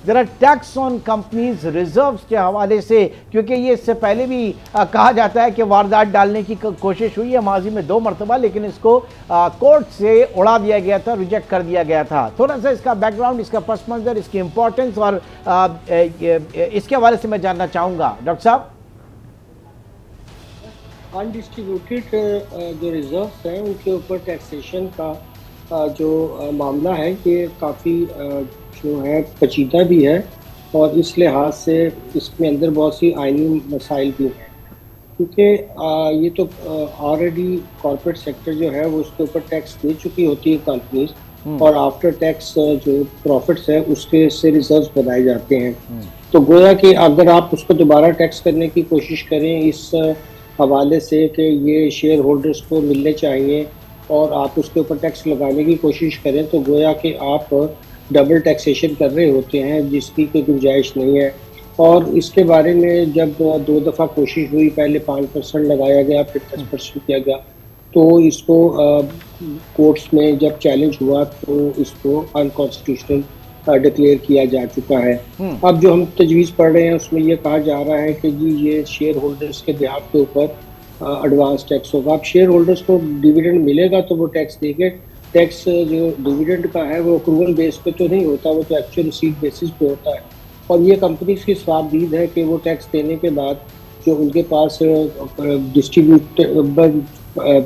There are tax on companies reserves के हवाले से, क्योंकि ये इससे पहले भी कहा जाता है कि वारदात डालने की कोशिश हुई है माजी में 2 मरतबा, लेकिन इसको कोर्ट से उड़ा दिया गया था, रिजेक्ट कर दिया गया था। थोड़ा सा इसका बैकग्राउंड, इसका पस मंजर, इसकी इंपॉर्टेंस और इसके हवाले से मैं जानना चाहूँगा डॉक्टर साहब। अनडिस्ट्रीब्यूटेड जो रिजर्व्स हैं उनके ऊपर टैक्सेशन का जो मामला है ये काफ़ी जो है पेचीदा भी है, और इस लिहाज से इसमें अंदर बहुत सी आइनी मसाइल भी हैं, क्योंकि ये तो ऑलरेडी कॉर्पोरेट सेक्टर जो है वो उसके ऊपर टैक्स दे चुकी होती है कंपनीज, और आफ्टर टैक्स जो प्रॉफिट्स है उसके से रिजर्व्स बनाए जाते हैं। तो गोया कि अगर आप उसको दोबारा टैक्स करने की कोशिश करें इस हवाले से कि ये शेयर होल्डर्स को मिलने चाहिए, और आप उसके ऊपर टैक्स लगाने की कोशिश करें, तो गोया कि आप डबल टैक्सेशन कर रहे होते हैं जिसकी कोई गुंजाइश नहीं है। और इसके बारे में जब 2 दफ़ा कोशिश हुई, पहले 5% लगाया गया, फिर 10% किया गया, तो इसको कोर्ट्स में जब चैलेंज हुआ तो इसको अनकॉन्स्टिट्यूशनल डिक्लेयर किया जा चुका है। अब जो हम तजवीज़ पढ़ रहे हैं उसमें ये कहा जा रहा है कि जी ये शेयर होल्डर्स के बिहाफ के ऊपर एडवांस टैक्स होगा। अब शेयर होल्डर्स को डिविडेंड मिलेगा तो वो टैक्स देंगे। टैक्स जो डिविडेंड का है वो अक्रूवल बेस पे तो नहीं होता, वो तो एक्चुअल रिसीट बेसिस पे होता है, और ये कंपनीज की स्वाबदीद है कि वो टैक्स देने के बाद जो उनके पास डिस्ट्रीब्यूटेबल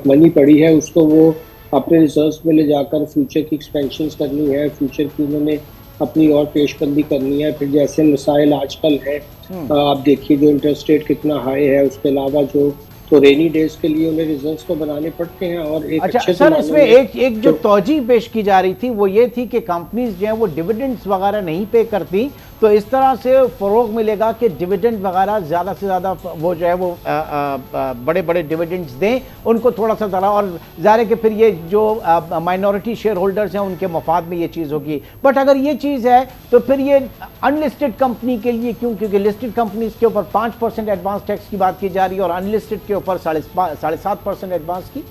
मनी पड़ी है उसको वो अपने रिजर्व्स में ले जाकर फ्यूचर की एक्सपेंशंस करनी है, फ्यूचर की उन्होंने अपनी और पेशबंदी करनी है। फिर जैसे मसाइल आजकल है, आप देखिए जो इंटरेस्ट रेट कितना हाई है, उसके अलावा जो तो रेनी डेज के लिए उन्हें रिजर्व्स तो बनाने पड़ते हैं। और एक अच्छा अच्छे सर, इसमें एक जो तौजीह पेश की जा रही थी वो ये थी कि कंपनीज जो है वो डिविडेंड्स वगैरह नहीं पे करती, तो इस तरह से फ़रोग मिलेगा कि डिविडेंड वगैरह ज़्यादा से ज़्यादा वो जो है वो बड़े बड़े डिविडेंड्स दें उनको थोड़ा सा ज़रा, और ज़ाहिर है कि फिर ये जो माइनॉरिटी शेयर होल्डर्स हैं उनके मफाद में ये चीज़ होगी। बट अगर ये चीज़ है तो फिर ये अनलिस्टेड कंपनी के लिए क्यों? क्योंकि लिस्टेड कंपनीज के ऊपर 5% एडवांस टैक्स की बात की जा रही है और अनलिस्टेड के ऊपर 7.5% एडवांस की।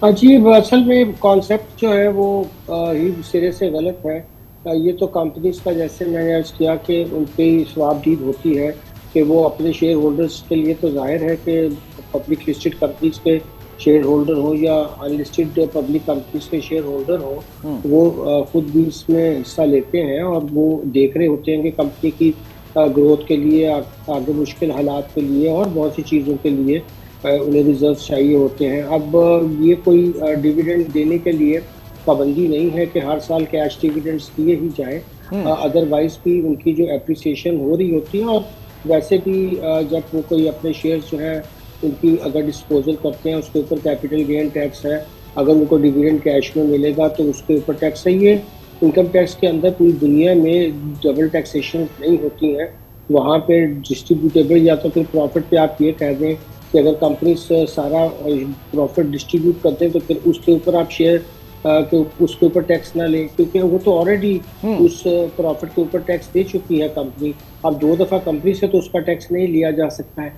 अजीब, असल में कॉन्सेप्ट जो है वो ही सिरे से गलत है। ये तो कंपनीज का, जैसे मैंने अर्ज किया कि उनकी स्वाबदीद होती है कि वो अपने शेयर होल्डर्स के लिए, तो जाहिर है कि पब्लिक लिस्टेड कंपनीज के शेयर होल्डर हो या अनलिस्टेड पब्लिक कंपनीज के शेयर होल्डर हो, वो खुद भी इसमें हिस्सा लेते हैं और वो देख रहे होते हैं कि कंपनी की ग्रोथ के लिए, आगे मुश्किल हालात के लिए और बहुत सी चीज़ों के लिए उन्हें रिजर्व चाहिए होते हैं। अब ये कोई डिविडेंड देने के लिए पाबंदी नहीं है कि हर साल कैश डिविडेंड्स दिए ही जाएं, अदरवाइज भी उनकी जो एप्रिसिएशन हो रही होती है। और वैसे भी जब वो कोई अपने शेयर्स जो है उनकी अगर डिस्पोजल करते हैं उसके ऊपर कैपिटल गेन टैक्स है, अगर उनको डिविडेंड कैश में मिलेगा तो उसके ऊपर टैक्स है। ये इनकम टैक्स के अंदर पूरी दुनिया में डबल टैक्सेशन नहीं होती है। वहाँ पे डिस्ट्रीब्यूटेबल या तो फिर प्रॉफिट पे आप ये कह दें कि अगर कंपनी सारा प्रॉफिट डिस्ट्रीब्यूट करते हैं तो फिर उसके ऊपर आप शेयर के उसके ऊपर टैक्स ना लें, क्योंकि वो तो ऑलरेडी उस प्रॉफिट के ऊपर टैक्स दे चुकी है कंपनी। अब 2 दफ़ा कंपनी से तो उसका टैक्स नहीं लिया जा सकता है।